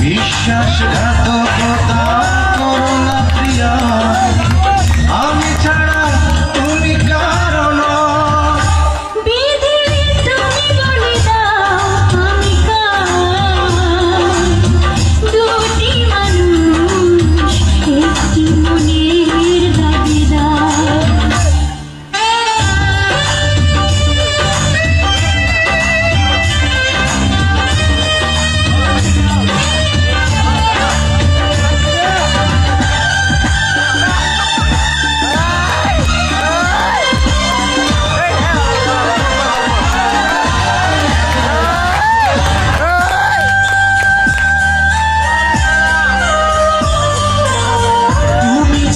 বিশ্বাসঘাতকতা করো না প্রিয়া, আমি ছাড়া তুমি কারো নও। বিধি তুমি বলে দাও আমি কার, দুটি মানুষ একটি মনের দাবিদার।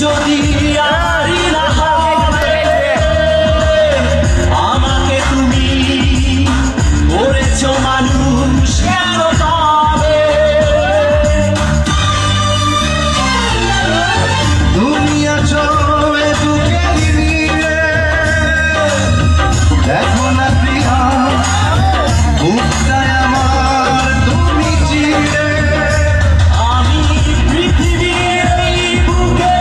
যদি আরি না হবে, আমাকে তুমি করেছো মানুষ কেন তবে? তুমি আছো এ বুকের ভিড়ে, দেখো না প্রিয়া বুকটায় আমার তুমি চিড়ে। আমি পৃথিবীর এই বুকে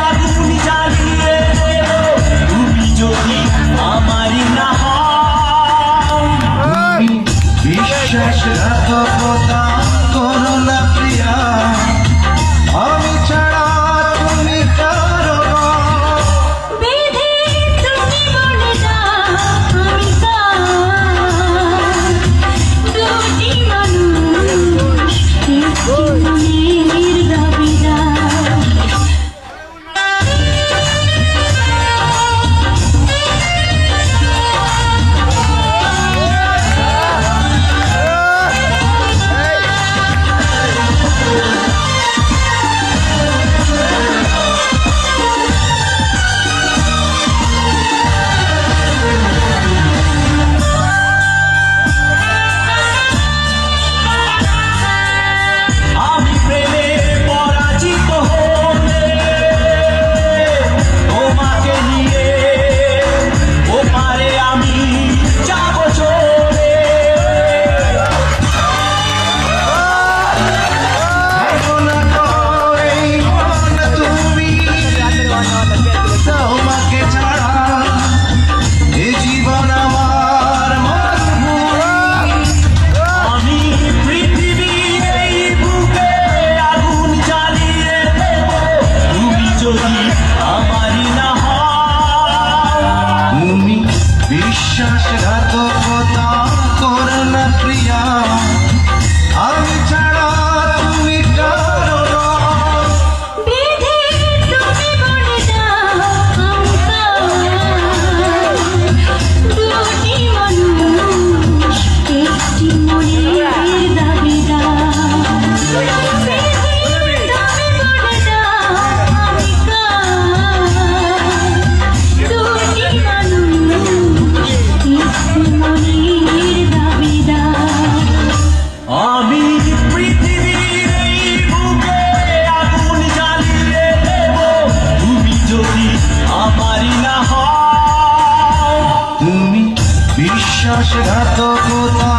আগুন জ্বালিয়ে দেব, তুমি যদি আমারই না হও। তুমি বিশ্বাসঘাতকতা করো না প্রিয়া, আমি ছাড়া তুমি কারো নও। বিধি তুমি বলে দাও আমি কার, দুটি মানুষ একটি মনের দাবিদার। আমি প্রেমে পরাজিত হলে তোমাকে নিয়ে ওপারে আমি যাব চলে। দেখো না করে মন তুমি, তোমাকে ছাড়া এ জীবন আমার মরুভূমি। আমি পৃথিবীর এই বুকে আগুন জ্বালিয়ে দেব, তুমি যদি আমারই না হও। তুমি বিশ্বাসঘাতকতা করো না প্রিয়া, আমি ছাড়া তুমি কারো নও। বিধি তুমি বলে দাও আমি কার, দুটি মানুষ একটি মনের দাবিদার। বিধি তুমি বলে দাও আমি কার, দুটি মানুষ একটি মনের দাবিদার। আমি পৃথিবীর এই বুকে আগুন জ্বালিয়ে দেব, তুমি যদি আমারই না হও। তুমি বিশ্বাসঘাতকতা